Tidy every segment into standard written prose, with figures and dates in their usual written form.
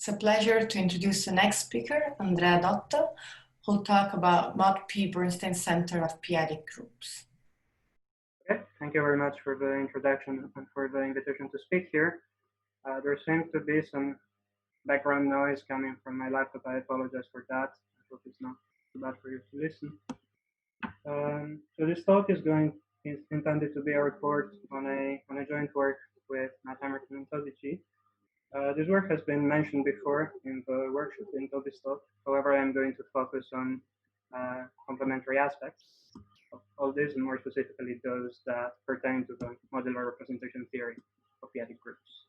It's a pleasure to introduce the next speaker, Andrea Dotto, who'll talk about Mod P Bernstein Center of p-adic groups. Okay, thank you very much for the introduction and for the invitation to speak here. There seems to be some background noise coming from my laptop. I apologize for that. I hope it's not too bad for you to listen. So this talk is intended to be a report on a joint work with Matt Emerson and Toby G. This work has been mentioned before in the workshop in Toby's talk. However, I'm going to focus on complementary aspects of all this, and more specifically those that pertain to the modular representation theory of p-adic groups.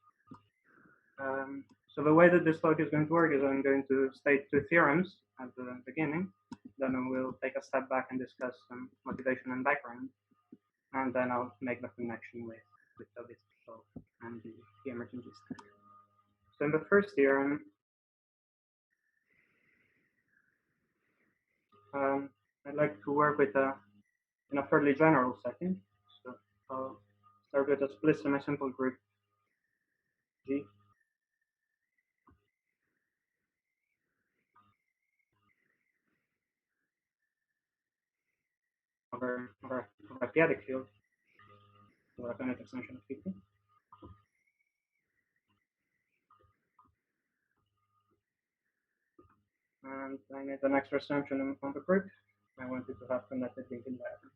So the way that this talk is going to work is I'm going to state two theorems at the beginning, then we'll take a step back and discuss some motivation and background, and then I'll make the connection with Toby's talk and the emergent G standard. So in the first theorem, I'd like to work with in a fairly general setting. So I'll start with a split semi-simple group G. Over a p-adic field, or a finite extension of P. And I made an extra assumption on the group. I wanted to have connected link environment.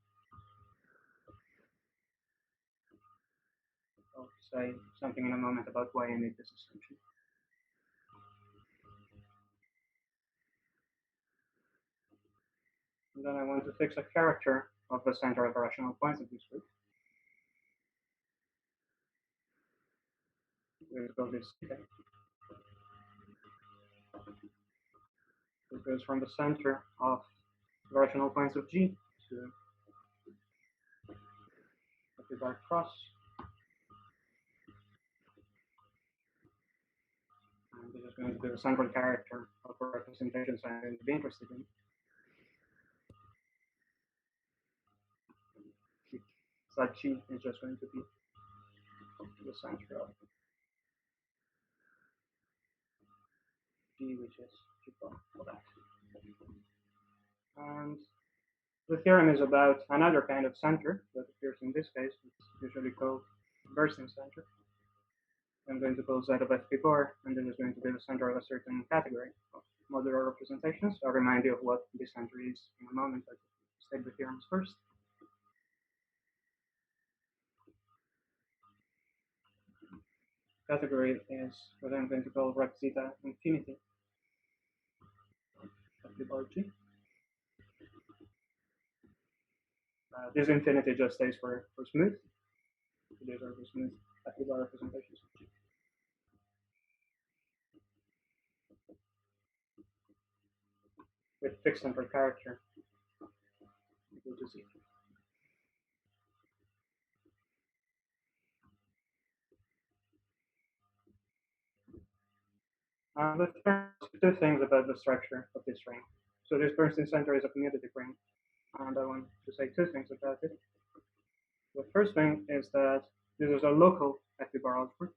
I'll say something in a moment about why I made this assumption. And then I want to fix a character of the center of the rational points of this group. We'll call this K. It goes from the center of the rational points of G to the dark cross. And this is going to be the central character of the representations I'm going to be interested in. So that G is just going to be the center of G, which is G for that. And the theorem is about another kind of center that appears in this case. It's usually called Bernstein center. I'm going to call Z of FP bar, and this is going to be the center of a certain category of modular representations. I'll remind you of what this center is in a moment. I'll state the theorems first. Category is what I'm going to call rep zeta infinity FP bar G. This infinity just stays for smooth. These are the smooth FP bar representations of G. With fixed central character equal to Z. Let's learn two things about the structure of this ring. So this Bernstein center is a commutative ring, and I want to say two things about it. The first thing is that this is a local FP bar algebra.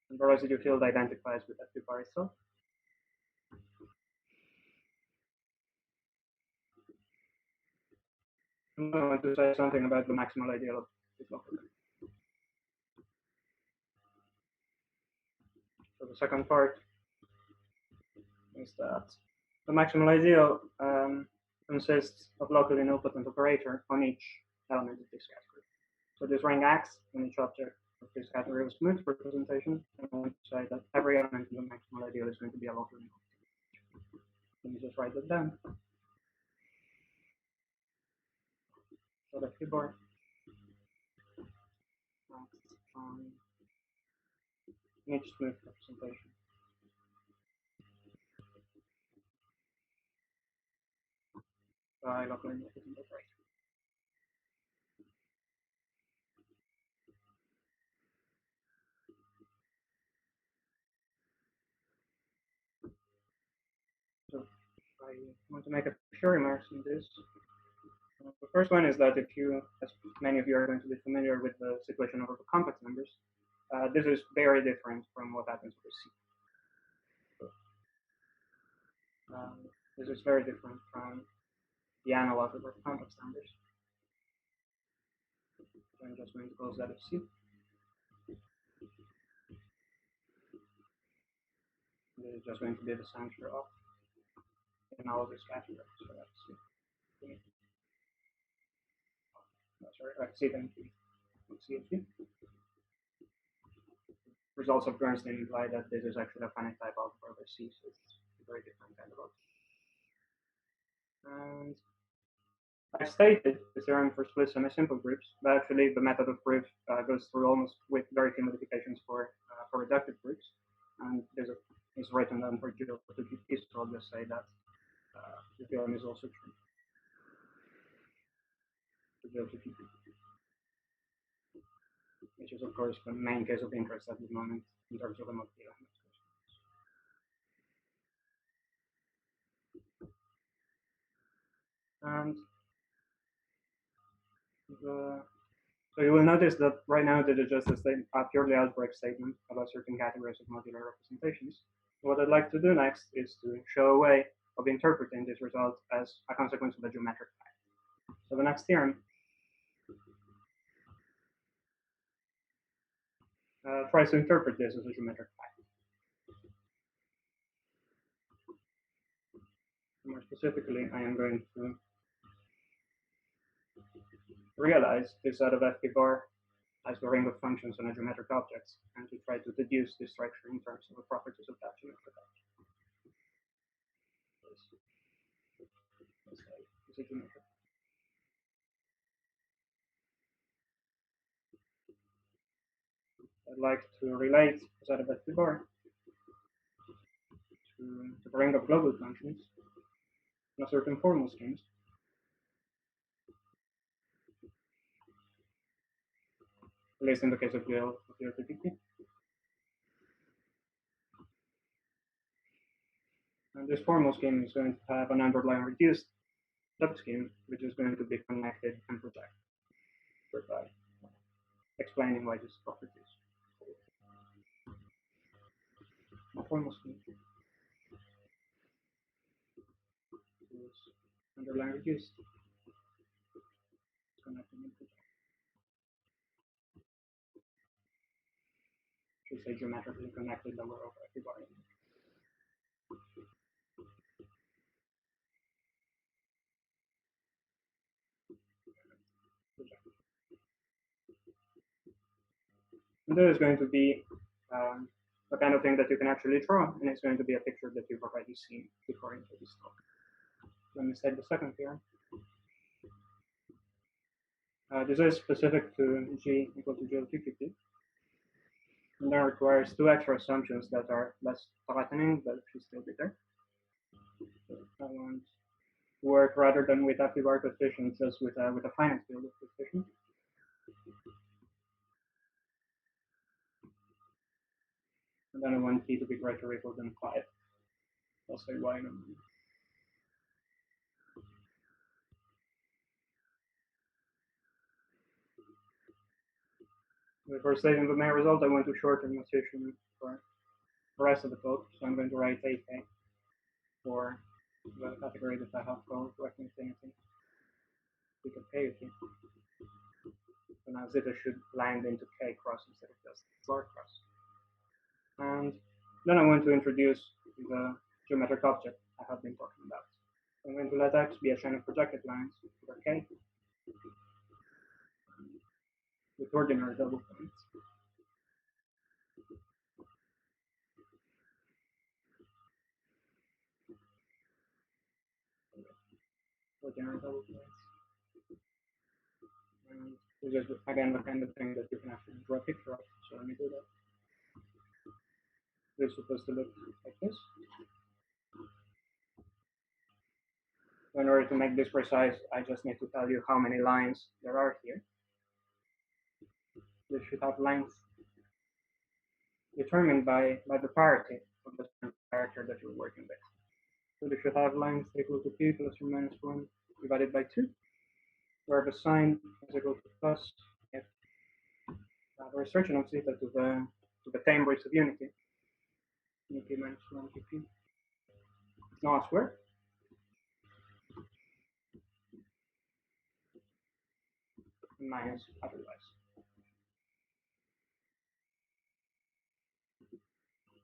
And the residue field identifies with FP bar itself. And I want to say something about the maximal ideal of this local ring. So the second part is that the maximal ideal consists of locally nilpotent operator on each element of this category. So this ring acts on each object of this category of smooth representation. And I want to say that every element in the maximal ideal is going to be a local nilpotent. Let me just write that down. So the keyboard each smooth representation. By local nilpotent operator. So I want to make a few remarks on this. The first one is that if you, as many of you are going to be familiar with the situation of the complex numbers, this is very different from what happens with C. This is very different from the analog of the complex numbers. So I'm just going to close that as C. This is just going to be the center of the analogous category. So that's C. Sorry, C then C of C. Results of Bernstein imply that this is actually a finite type algebra over C, so it's a very different kind of algebra. And I stated the theorem for split semi-simple groups, but actually the method of proof goes through almost with very few modifications for reductive groups, and this is written down for GLTGP, so I'll just say that the theorem is also true for GLTGP, which is of course the main case of interest at the moment in terms of the model. And so you will notice that right now this is just a purely algebraic statement about certain categories of modular representations. What I'd like to do next is to show a way of interpreting this result as a consequence of the geometric fact. So the next theorem tries to interpret this as a geometric fact. More specifically, I am going to realize this set of FP bar as the ring of functions on a geometric object, and to try to deduce this structure in terms of the properties of that geometric object. This is geometric. I'd like to relate the set of FP bar to the ring of global functions in a certain formal schemes. At least in the case of GLTP. And this formal scheme is going to have an underlying reduced subscheme, which is going to be connected and projected, thereby explaining why this property is a formal scheme. Is underlying reduced, connected and projected. Should say geometrically connected lower over everybody. And there is going to be the kind of thing that you can actually draw, and it's going to be a picture that you've already seen before into this talk. Let me state the second theorem. This is specific to G equal to GLTQT, and that requires two extra assumptions that are less threatening, but should still be there. So I want to work rather than with active bar coefficients, just with a finite field of coefficients. And then I want t to be greater or equal than 5. I'll say y number. Before stating the main result, I want to shorten notation for the rest of the talk, so I'm going to write AK for the category that I have called correct infinity. We can K okay. So now zeta should land into K cross instead of just bar cross. And then I want to introduce the geometric object I have been talking about. I'm going to let X be a chain of projected lines for K with ordinary double points. Ordinary double points. And this is again the kind of thing that you can actually draw a picture of. So let me do that. This is supposed to look like this. So in order to make this precise, I just need to tell you how many lines there are here. This should have length determined by the parity of the character that you're working with. So this should have length equal to p plus or minus 1 divided by 2. where the sign is equal to plus if the restriction of theta to the time rates of unity, unity minus 1 pp, is not squared. Minus otherwise.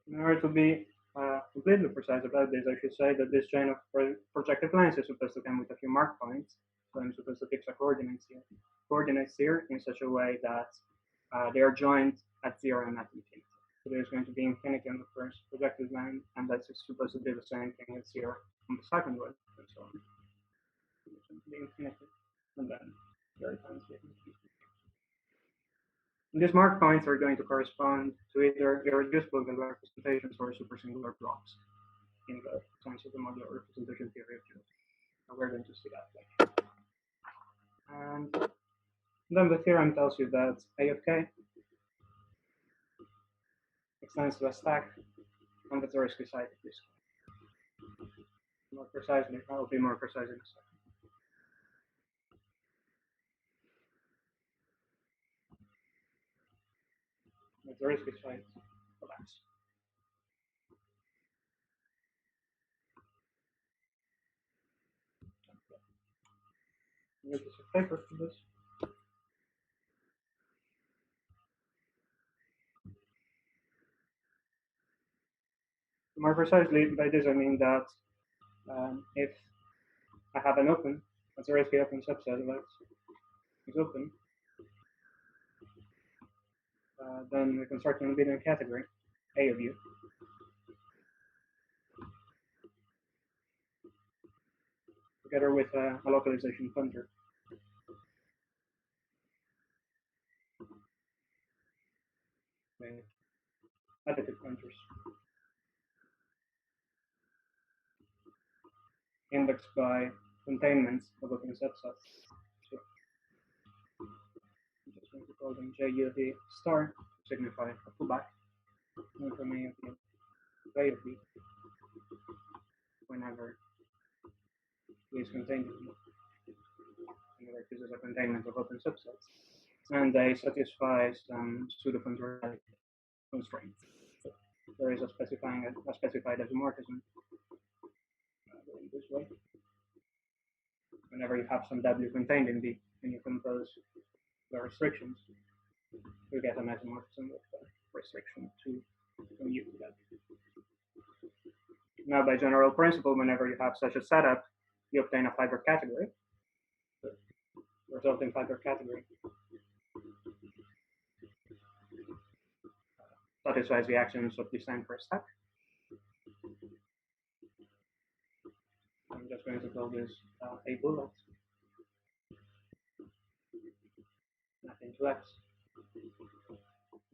In order to be completely precise about this, I should say that this chain of projective lines is supposed to come with a few mark points. So I'm supposed to fix the coordinates here in such a way that they are joined at 0 and at infinity. So there's going to be infinity on the first projective line, and that's supposed to be the same thing as 0 on the second one, and so on. It's going to be infinity, and then 0 times the infinity. And these mark points are going to correspond to either irreducible representations or supersingular blocks in the sense of the modular representation theory of fields. And we're going to see that later. And then the theorem tells you that A of k extends to a stack on the Zariski side of this. More precisely, I'll be more precise in a second. The Zariski side of X. Use this paper for this. More precisely, by this I mean that if I have an open, a Zariski open subset of X is open, then we construct an abelian category, A of U, together with a localization functor. With additive functors indexed by containments of open subsets. So I'm just going to call them JUD star to signify a pullback, and from A of U to A of B whenever B is contained in B. Whenever this is a containment of open subsets. And they satisfy some pseudo-functorial constraints. So there is a specified isomorphism going this way. Whenever you have some W contained in B and you compose the restrictions, you get an isomorphism with the restriction 2 from U to W. Now, by general principle, whenever you have such a setup, you obtain a fiber category. The resulting fiber category satisfies the axioms of design for a stack. I'm just going to call this a bullet. Nothing to X.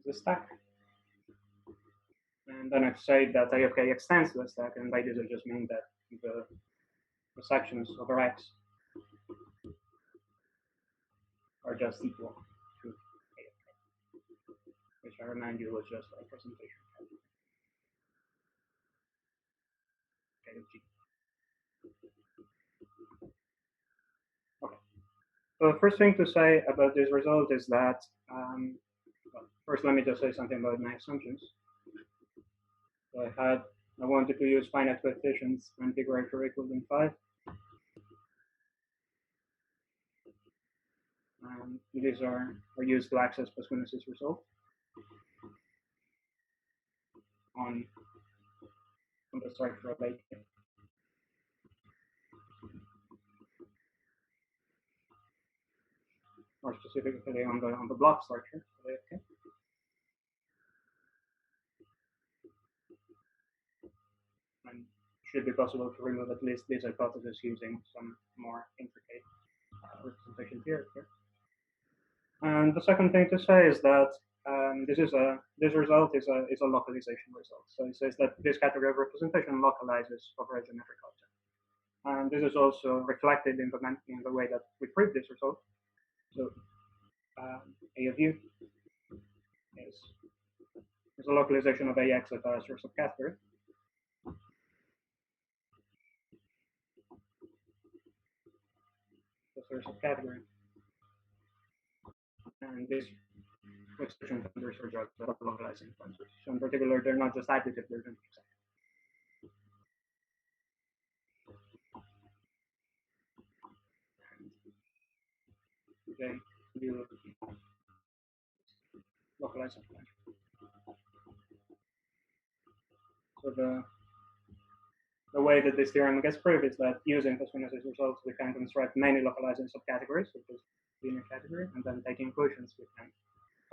The stack. And then I've said that A of k extends to the stack, and by this I just mean that the sections over X are just equal to A of k, which I remind you was just a representation K of G. Okay. So the first thing to say about this result is that, well, first let me just say something about my assumptions. So I wanted to use finite coefficients and p greater or equal than 5. These are used to access Pascunas' result on the structure of A. More specifically on the block structure of A. And should be possible to remove at least this hypothesis using some more intricate representation theory here. And the second thing to say is that this result is a localization result. So it says that this category of representation localizes over a geometric object. And this is also reflected in the way that we prove this result. So A of U is a localization of AX at a source of category. The source of category And these exception functors are just localizing functors. So in particular, they're not just additive, they're just they do localizing functors. So the way that this theorem gets proved is that using Kospinus's results, we can construct many localizing subcategories, which is linear category, and then taking quotients, we can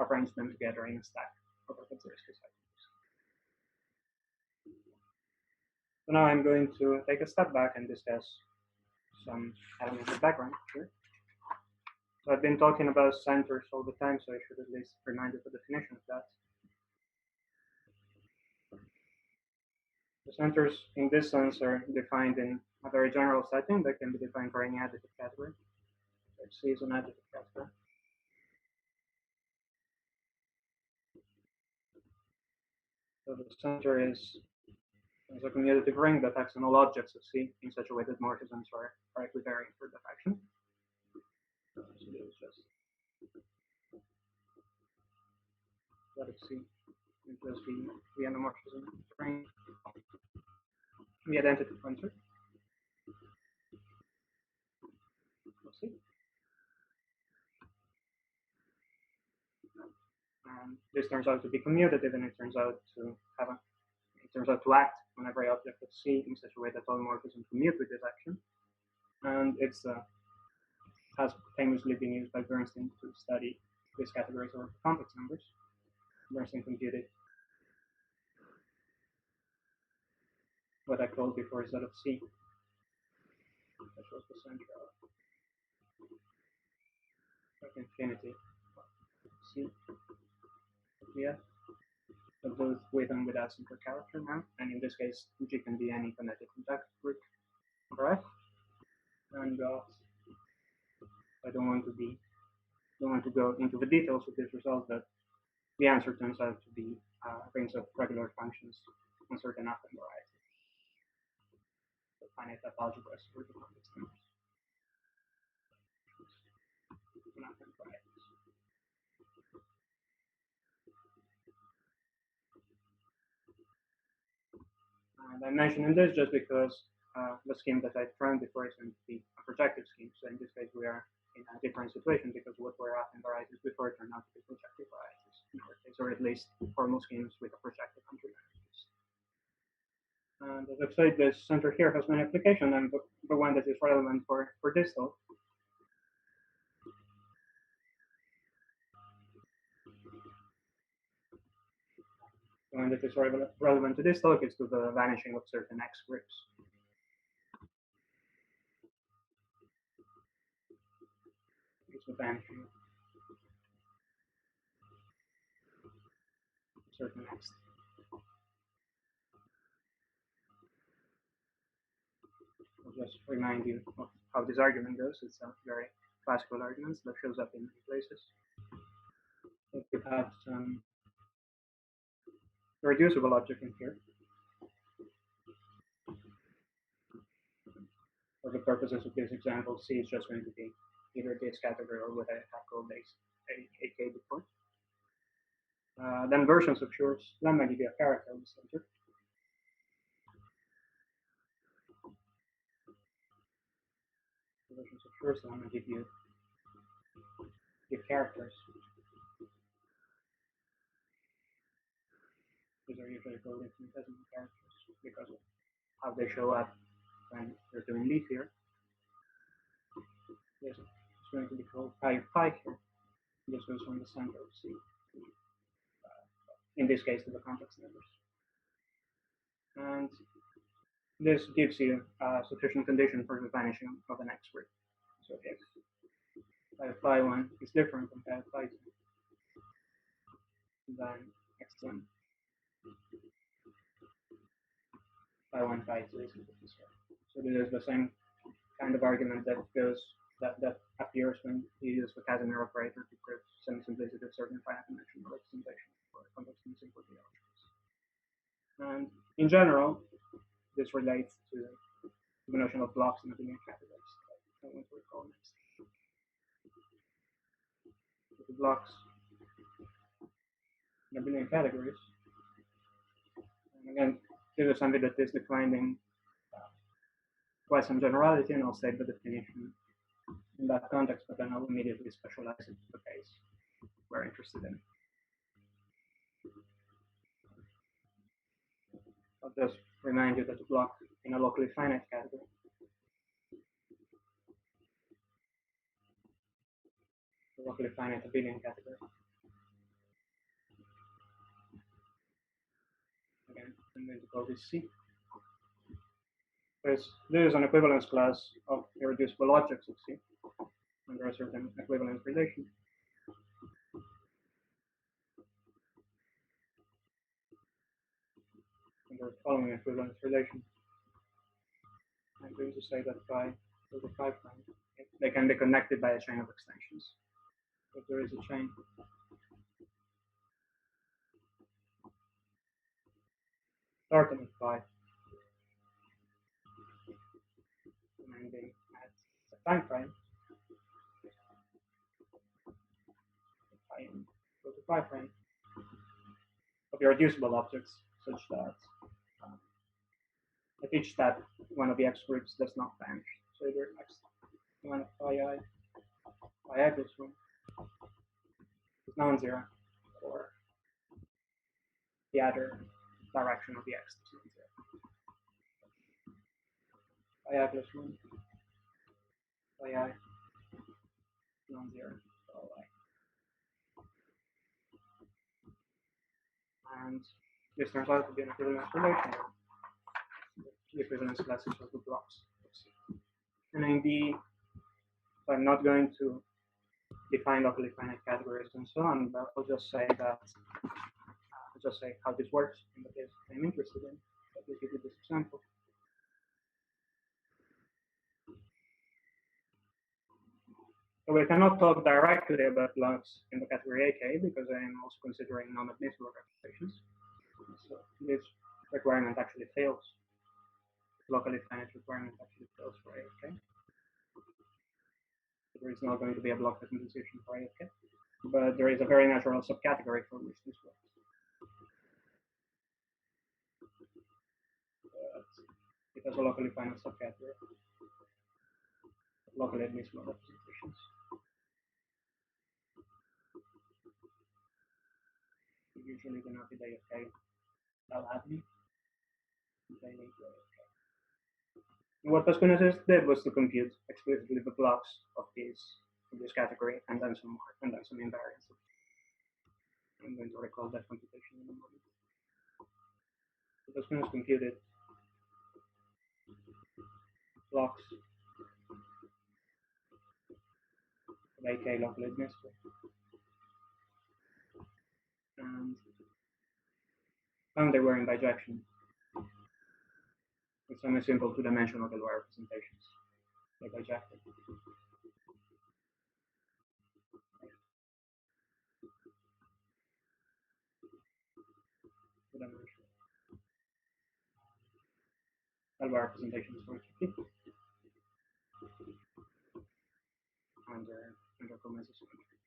arrange them together in a stack of characteristics. So now I'm going to take a step back and discuss some elements of background here. So I've been talking about centers all the time, so I should at least remind you the definition of that. The centers in this sense are defined in a very general setting that can be defined for any additive category. C is an additive category. So the center is a commutative ring that acts on all objects of C in such a way that morphisms are equivariant for that action. So this is just let us see. It just the endomorphism ring, the identity pointer. Let's see. And this turns out to be commutative, and it turns out to act on every object of C in such a way that all morphisms commute with this action. And it's has famously been used by Bernstein to study these categories of complex numbers. Bernstein computed what I called before Z of C, which was the center of infinity of C. Yeah, so both with and without center character now, and in this case, G can be any phonetic contact group, correct? And I don't want to go into the details of this result, but the answer turns out to be rings of regular functions on certain affine varieties. So finite algebras for the complex numbers. And I'm mentioning this just because the scheme that I've drawn before is going to be a projective scheme. So in this case, we are in a different situation because what were affine varieties before turned out to be projective varieties in our case, or at least formal schemes with a projective conjugate. And as I've said, this center here has many applications, and the one that is relevant for distal the one that is relevant to this talk is to the vanishing of certain X groups. It's the vanishing of certain X. I'll just remind you of how this argument goes. It's a very classical argument that shows up in many places. If we have some reducible object in here, for the purposes of this example, C is just going to be either this category or what I have called AK before. Then versions of Schur's lemma give you a character in the center. Versions of Schur's lemma give characters. These are usually called infinitesimal characters because of how they show up when you're doing leaf here. This is going to be called pi here. This goes from the center of C. In this case, to the complex numbers. And this gives you a sufficient condition for the vanishing of an X group. So if pi 1 is different from pi 2, then X1, pi 1, pi 2 is equal to 0. So this is the same kind of argument that appears when you use the Casimir operator to prove semi-simplicity of certain finite dimensional representation for complex simplicity algebras. And in general, this relates to the notion of blocks in the linear categories that I want to recall next. blocks in abelian categories. And again, this is something that is defined in quite some generality, and I'll state the definition in that context, but then I'll immediately specialize it to the case we're interested in. I'll just remind you that the block in a locally finite category the locally finite abelian category. Again, I'm going to call this C. Because this is an equivalence class of irreducible objects of C under a certain equivalence relation. Under the following equivalence relation, I'm going to say that phi over phi prime, they can be connected by a chain of extensions. If there is a chain starting at phi, and ending at phi prime, phi n go to phi prime of irreducible objects, such that at each step one of the x groups does not vanish. So either x1 of phi I plus 1 is non-zero, or the other direction of the x is non-zero. Phi I plus 1, phi I non-zero for all I. And this turns out to be an equivalence relation. The equivalence classes of the blocks. And indeed, so I'm not going to define locally finite categories and so on, but I'll just say that how this works in the case I'm interested in. Let me give you this example. So we cannot talk directly about blocks in the category AK because I am also considering non-admissible representations. So this requirement actually fails. Locally finite requirement actually fails for AK. So there is not going to be a block representation for AK. But there is a very natural subcategory for which this works. It has a locally finite subcategory of locally admissible representations. Usually denoted AFK al-admi. What Pascual did was to compute explicitly the blocks of this category and then some more, and then some invariants. I'm going to recall that computation in a moment. So Pascual computed blocks of AK locally admissible. And found they were in bijection with some simple two-dimensional Galois representations. They bijected. Two-dimensional Galois representations for HTTP under Gomez's symmetry.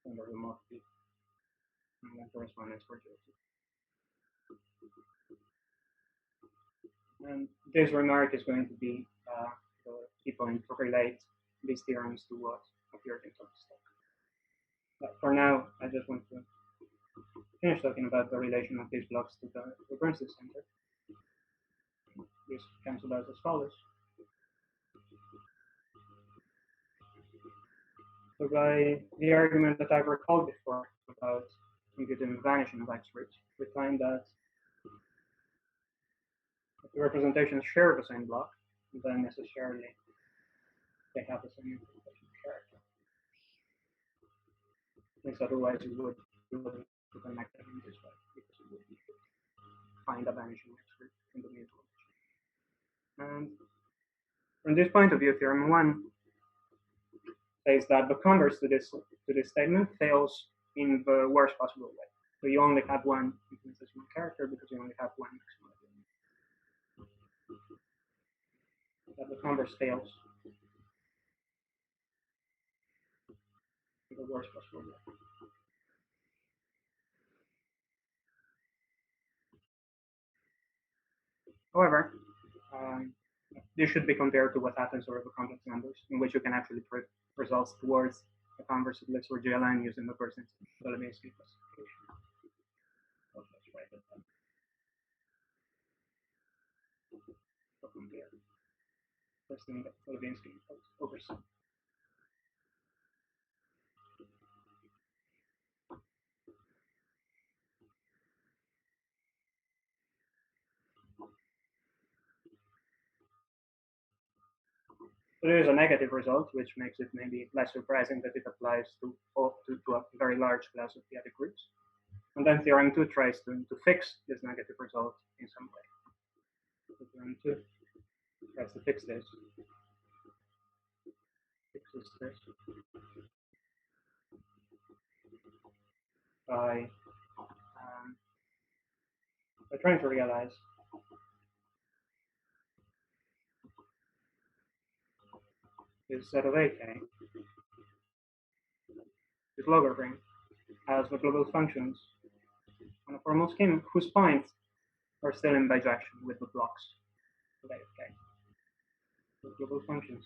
Under the mod P and then correspondence for GOT. And this remark is going to be the key point to relate these theorems to what appeared in Thomas' talk. But for now, I just want to finish talking about the relation of these blocks to the Bernstein center. This comes about as follows. So by the argument that I've recalled before about computing the vanishing of X groups, we find that if the representations share the same block, then necessarily they have the same interpretation character. Since otherwise you would connect them in this way, because you would find a vanishing X group in the mutual. And from this point of view, theorem 1 says that the converse to this statement fails in the worst possible way. So you only have one infinitesimal character because you only have one maximal element. That the converse fails worst possible way. However, this should be compared to what happens over the complex numbers, in which you can actually predict results towards a converse of or GLN using the Bernstein classification. So let's write it down. So compare Bernstein over some. So there is a negative result, which makes it maybe less surprising that it applies to a very large class of p-adic groups. And then theorem 2 tries to fix this negative result in some way. So theorem 2 tries to fix this. Fixes this by trying to realize this set of AK, this logger ring, has the global functions on a formal scheme whose points are still in bijection with the blocks of AK. The global functions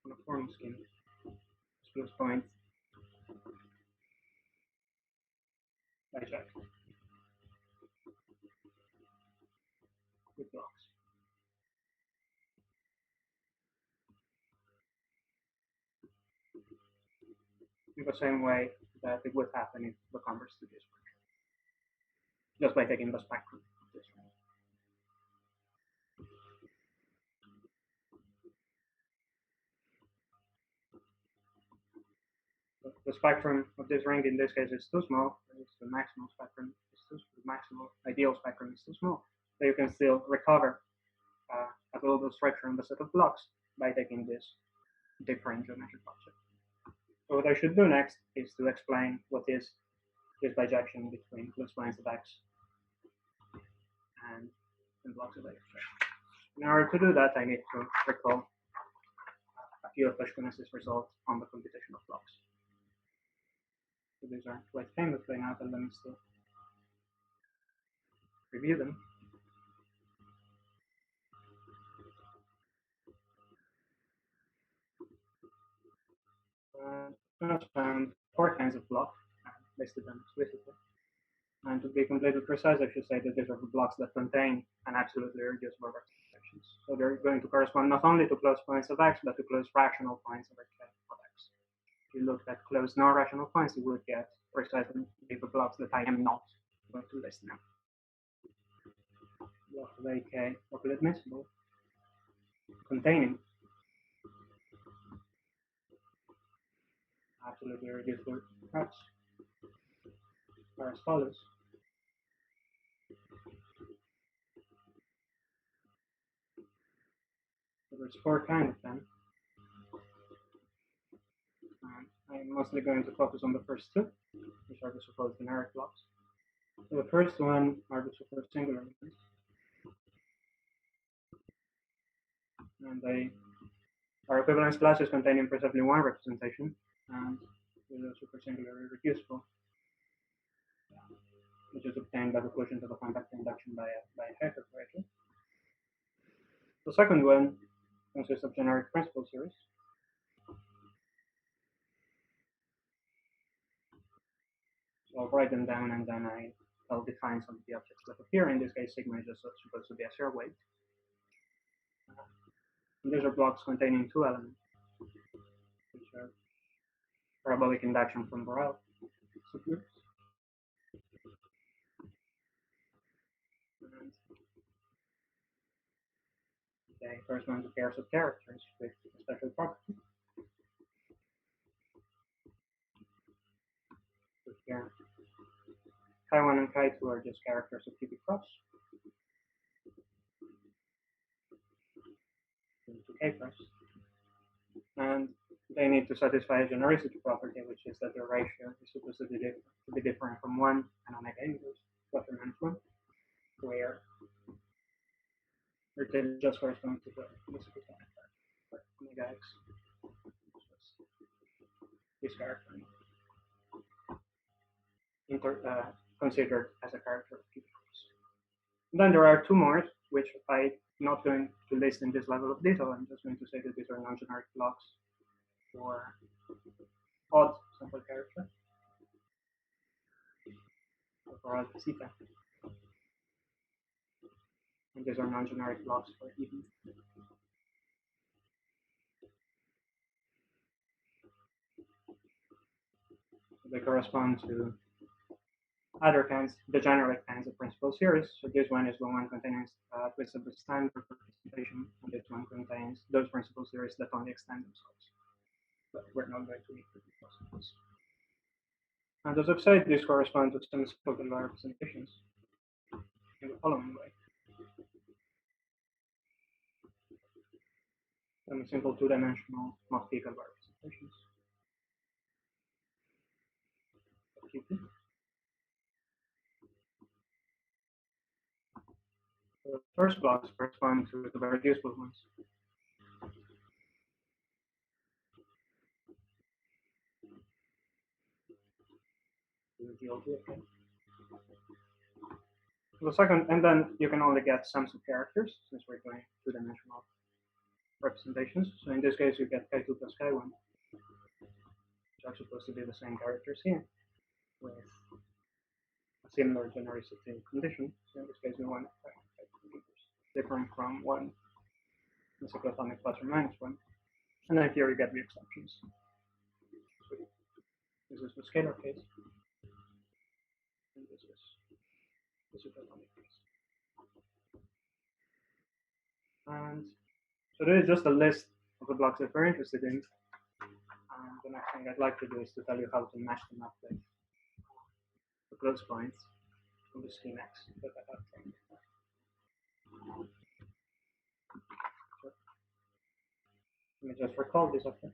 on a formal scheme whose points biject with blocks. In the same way that it would happen if the converse to this work, just by taking the spectrum of this ring. The spectrum of this ring in this case is too small. It's the maximal spectrum. The maximal ideal spectrum is too small. So you can still recover a global structure on the set of blocks by taking this different geometric object. So what I should do next is to explain what is this bijection between closed points of X and blocks of X. In order to do that, I need to recall a few of Ashkenaz's results on the computation of blocks. So these are quite famous by now, but let me still review them. Found 4 kinds of blocks, listed them explicitly. And to be completely precise, I should say that these are the blocks that contain an absolutely irreducible representations. So they're going to correspond not only to closed points of X, but to closed rational points of X. If you looked at closed non-rational points, you would get precisely the blocks that I am not going to list now. Blocks of AK locally admissible, containing absolutely irreducible X are as follows. So there's 4 kinds of them. I'm mostly going to focus on the first 2, which are the supposed generic blocks. So the first one are the supposed singular ones. And they are equivalence classes containing precisely one representation, and with a super singular irreducible, which is obtained by the quotient of the point vector induction by a Hecke operator. The second one consists of generic principal series. So I'll write them down and then I'll define some of the objects that appear. In this case, sigma is just supposed to be a Serre weight. And these are blocks containing 2 elements, which are parabolic induction from Borel subgroups. And they correspond to pairs of characters with a special property. So here, chi1 and chi2 are just characters of cubic cross. To k cross. And they need to satisfy a genericity property, which is that the ratio is supposed to be different from 1 and omega inverse, plus or minus 1, where it just corresponds to the omega x. character considered as a character of p. Then there are two more, which I'm not going to list in this level of detail. I'm just going to say that these are non-generic blocks for odd sample character, for odd theta. And these are non-generic blocks for even. They correspond to other kinds, the generic kinds of principal series. So this one is the one containing twists of the standard representation, and this one contains those principal series that only extend themselves. But we're not going to read the details of this. And as I've said, these correspond to some spoken representations in the following way. Some simple two-dimensional mathematical representations. The first blocks correspond to the very useful ones. The second, and then you can only get sums of characters since we're doing two-dimensional representations. So in this case, you get k2 plus k1, which are supposed to be the same characters here, with a similar genericity condition. So in this case, we want different from 1 in cyclotonic plus or minus 1. And then here you get the exceptions. So this is the scalar case. And this is the cyclotonic case. And so this is just a list of the blocks that we're interested in. And the next thing I'd like to do is to tell you how to match them up with the close points from the schemax that I have trained. Let me just recall this after.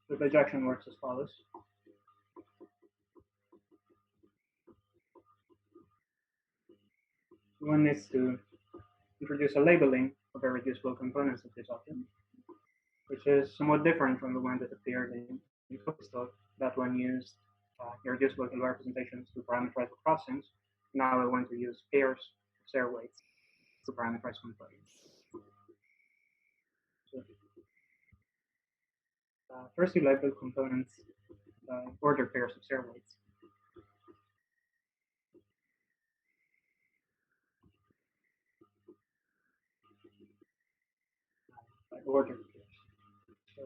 The bijection works as follows. One needs to introduce a labeling of irreducible components of this object, which is somewhat different from the one that appeared in Cookstock. That one used irreducible representations to parameterize the crossings. Now I want to use pairs of Serre weights to parameterize components. So, first you label components by ordered pairs of Serre weights. By ordered pairs. So,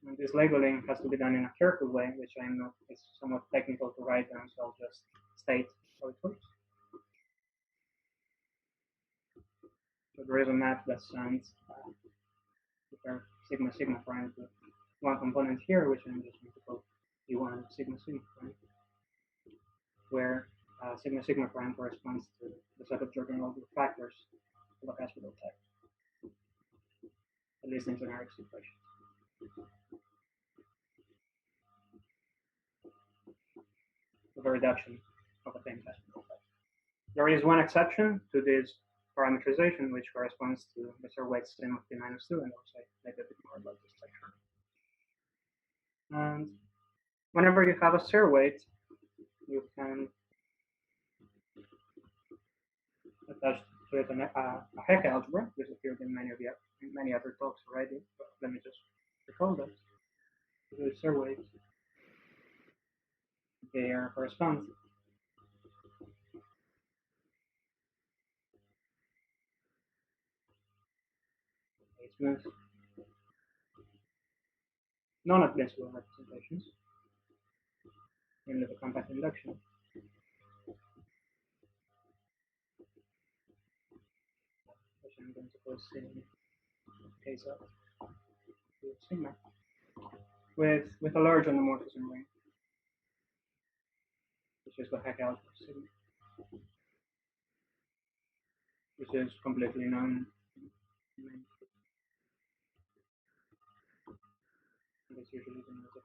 and this labeling has to be done in a careful way, which I know is somewhat technical to write down, so I'll just state how it works. So there is a map that sends sigma sigma prime to one component here, which I'm just going to call E1 sigma sigma prime, where sigma sigma prime corresponds to the set of Jordan factors of a caspidal type, at least in generic situations. Of a reduction of a same caspidal type. There is one exception to this parameterization, which corresponds to the Serre weight sim of p minus 2, and I'll say maybe a bit more about this later. And whenever you have a Serre weight, you can attach to it a Hecke algebra. This appeared in many other talks already, but let me just recall that. So the Serre weights, they correspond smooth non-admissible representations in the compact induction. Which I'm going to post in case of sigma with a large homomorphism ring, which is the Hecke algebra sigma, which is completely known. And it's usually denoted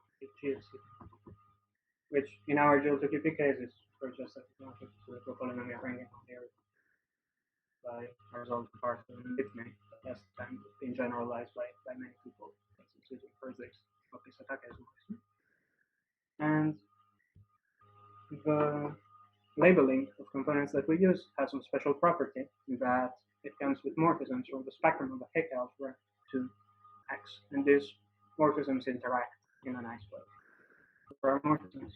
which in our GL2QP case is for just a polynomial ring here by a result of our litany that has been generalized by many people using physics of this attack as well. And the labeling of components that we use has some special property that it comes with morphisms from the spectrum of the Hecke algebra to X, and these morphisms interact in a nice way. There are morphisms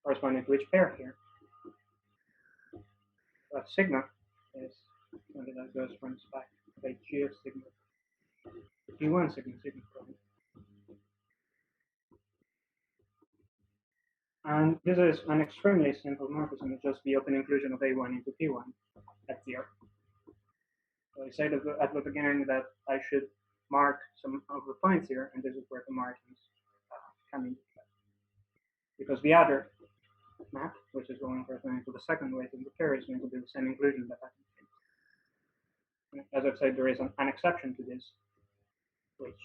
corresponding to each pair here. Sigma is something that goes from spec by G of sigma, G1 sigma, sigma prime. And this is an extremely simple morphism. It's just the open inclusion of A1 into P1 at 0. So I said at the beginning that I should mark some of the points here, and this is where the margins come into play. Because the other map, which is going corresponding to the second weight in the pair, is going to be the same inclusion that I can. As I've said, there is an exception to this, which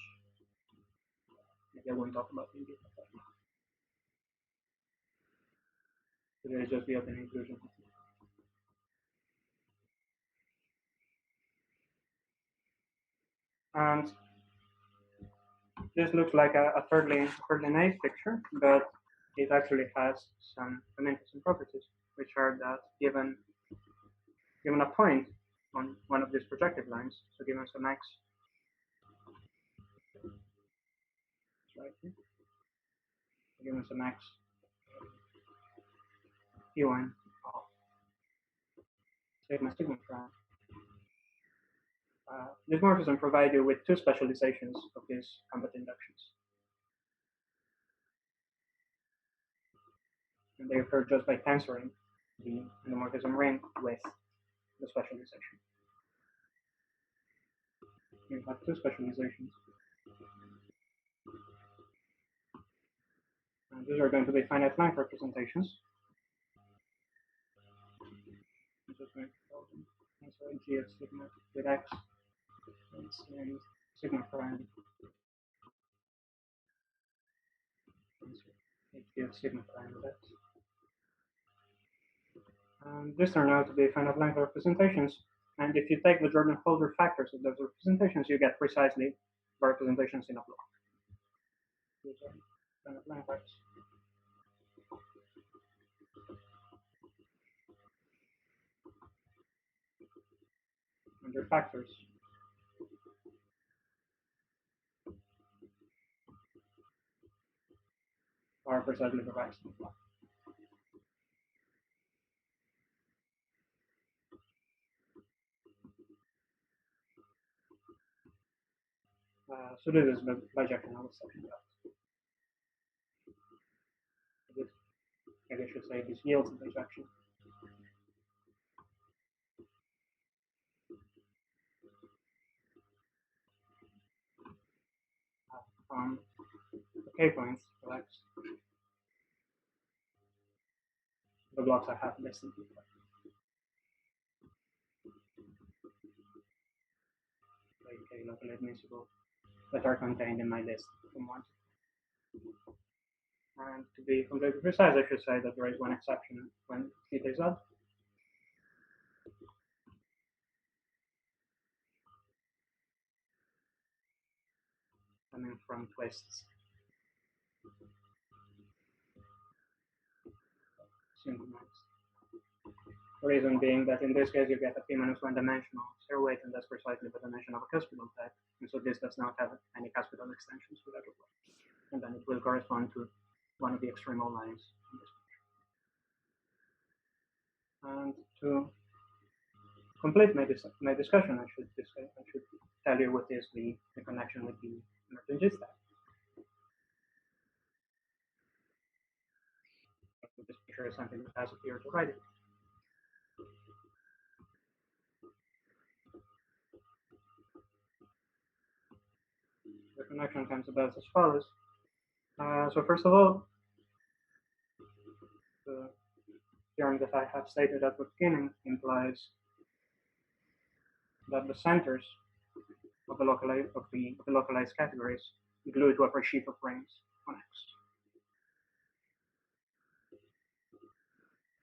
maybe I won't talk about in detail. So there is just the open inclusion. And this looks like a thirdly naive picture, but it actually has some interesting properties, which are that given a point on one of these projective lines, so given some x, right here, given some x, p1 of sigma sigma prime, this morphism provides you with two specializations of these combat inductions. And they occur just by tensoring the endomorphism ring with the specialization. You have two specializations. And these are going to be finite length representations. I'm just going to call them tensor G of sigma with x and sigma prime G of sigma prime with x. This turned out to be finite length representations. And if you take the Jordan-Holder factors of those representations, you get precisely the representations in a block. These are finite length x. And their factors are precisely the x in the block. So this is the bijection section. Maybe I should say this yields the bijection. From the k points of x, the blocks I have less than p. K locally admissible that are contained in my list from 1 to 2. And to be completely precise, I should say that there is one exception when theta is odd. Coming from twists. Synchronized. The reason being that in this case you get a p-1 dimensional Serre weight, and that's precisely the dimension of a cuspidal type. And so this does not have any cuspidal extensions without a block. And then it will correspond to one of the extremal lines in this picture. And to complete my discussion, I should tell you what is the connection with the Merton G stack. This picture is something that has appeared already. The connection comes about as follows. So first of all, the theorem that I have stated at the beginning implies that the centers of the localized categories glue to a sheaf of rings on X.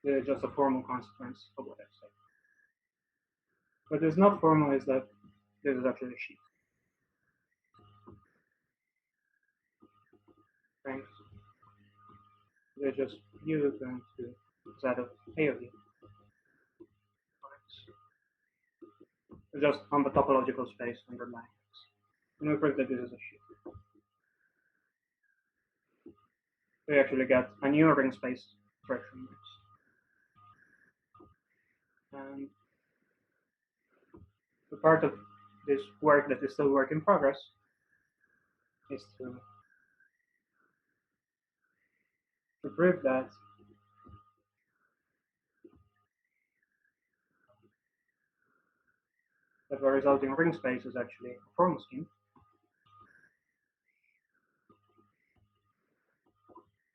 This is just a formal consequence of what I said. What is not formal is that this is actually a sheaf. Rings. They're just U going to Z of A of U. Just on the topological space underlying X. And we prove that this is a sheaf. We actually get a new ring space direction X. And the part of this work that is still work in progress is to prove that the resulting ring space is actually a formal scheme.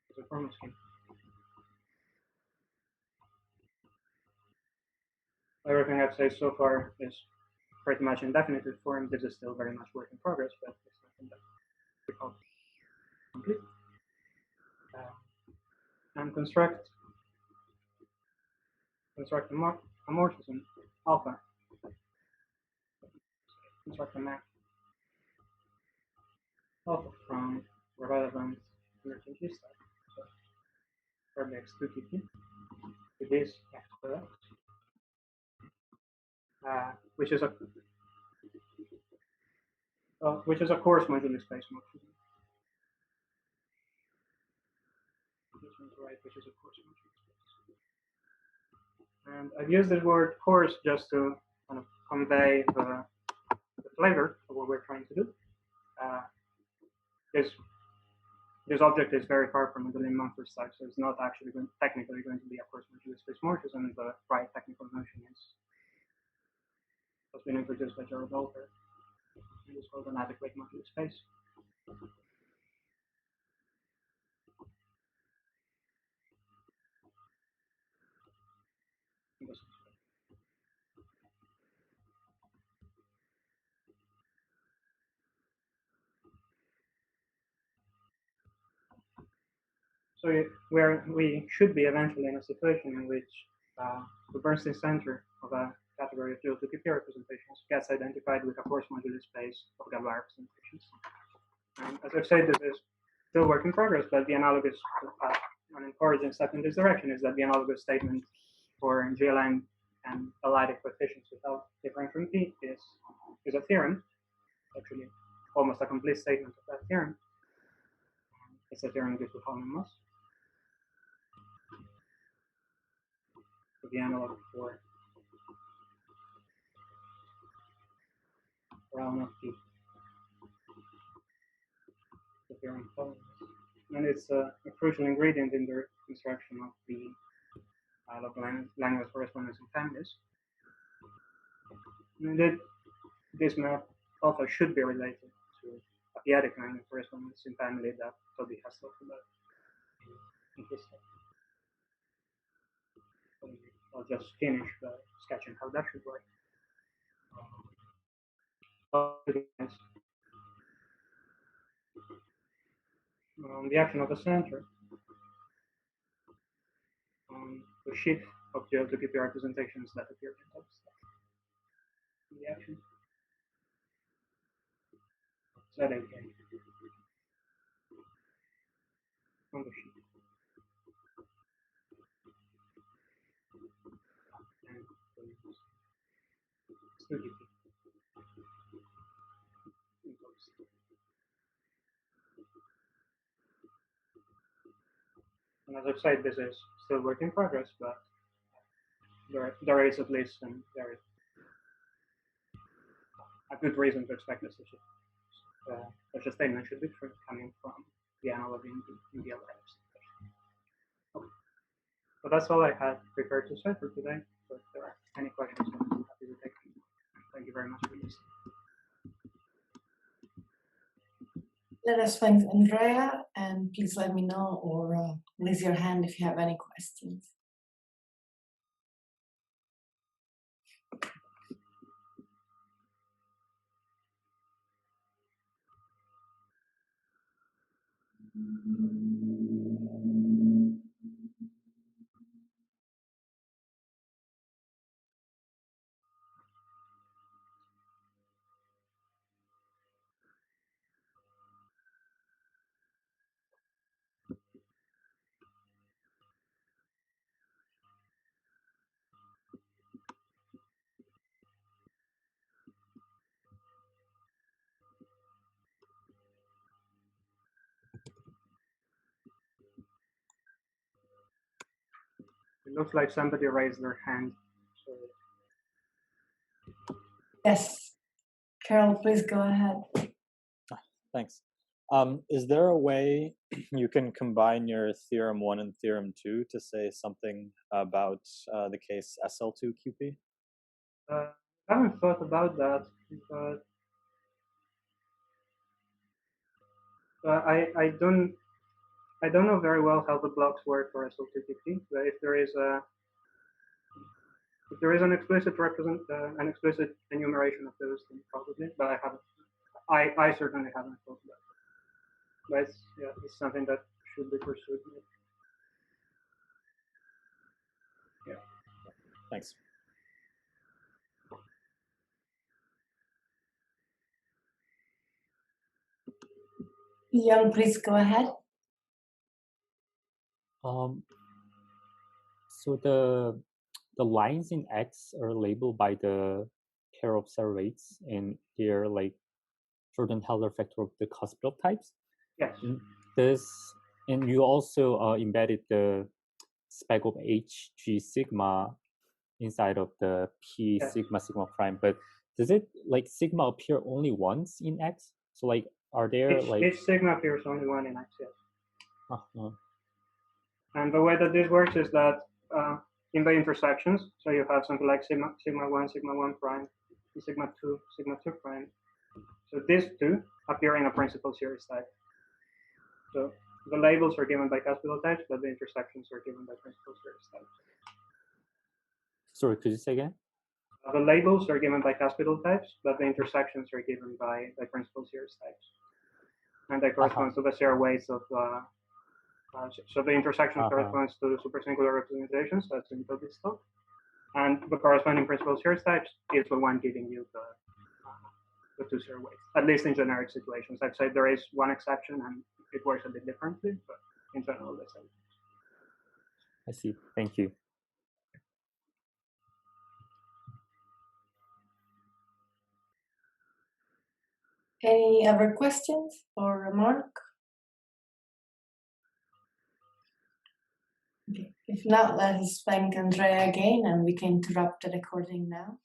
It's a formal scheme. Everything I've said so far is pretty much in definitive form. This is still very much work in progress, but it's something that we call complete. And construct amorphism alpha. Construct a map alpha from relevant emerging G star. So for the X2TP, it is X to X, which is a coarse modular space morphism. This one's right, which is a coarse modular space. And I've used the word coarse just to kind of convey the flavor of what we're trying to do. This object is very far from the Lim-Mumford type, so it's not actually technically going to be a coarse modular space morphism. The right technical notion has been introduced by Gerald Alter. It is called an adequate modular space. So we should be eventually in a situation in which the Bernstein center of a category of GL2PP representations gets identified with a coarse modular space of Galois representations. And as I've said, this is still work in progress, but the analogous, an encouraging step in this direction is that the analogous statement for GLN and p-adic coefficients without differing from P is a theorem, actually almost a complete statement of that theorem. It's a theorem due to Hallman-Moss. The analog for L of P. The theorem follows. And it's a crucial ingredient in the construction of the language correspondence in families. And this map also should be related to a p-adic language correspondence in family that Toby has talked about in his talk. I'll just finish by sketching how that should work. The action of the center on the sheaf of GL2PP representations that appear in top stack. The action ZAK on the sheaf. And X2TP. And as I've said, this is still work in progress, but there is at least there is a good reason to expect that such a statement should be true coming from the analog in the other representation. Okay. So that's all I had prepared to say for today. So if there are any questions, I'm happy to take them. Thank you very much for listening. Let us thank Andrea, and please let me know or raise your hand if you have any questions. It looks like somebody raised their hand. So, Yes. Carol, please go ahead. Thanks. Is there a way you can combine your theorem 1 and theorem 2 to say something about the case SL2QP? I haven't thought about that, but I don't know very well how the blocks work for SL2QP. But if there is an explicit an explicit enumeration of those, then probably. But I haven't. I certainly haven't thought about it. But it's something that should be pursued. Yeah. Thanks. Young, please go ahead. So the lines in X are labeled by the pair of Serre weights, and they're like Jordan-Heller vector of the hospital types. Yes. And you also embedded the spec of HG sigma inside of the P sigma sigma prime. But does it like sigma appear only once in X? So like, are there Each sigma appears only one in X? Yes. Uh-huh. And the way that this works is that in the intersections, so you have something like sigma 1 prime, and sigma 2 prime. So these two appear in a principal series type. So the labels are given by hospital types, but the intersections are given by principal series types. Sorry, could you say again? The labels are given by hospital types, but the intersections are given by principal series types. And that corresponds to the Serre weights of so the intersection corresponds to the supersingular representations, that's in the stock. And the corresponding principal series types is the one giving you the two Serre weights, at least in generic situations. I'd say there is one exception and it works a bit differently, but in general, that's how it works. I see. Thank you. Any other questions or remark? Okay. If not, let us thank Andrea again, and we can interrupt the recording now.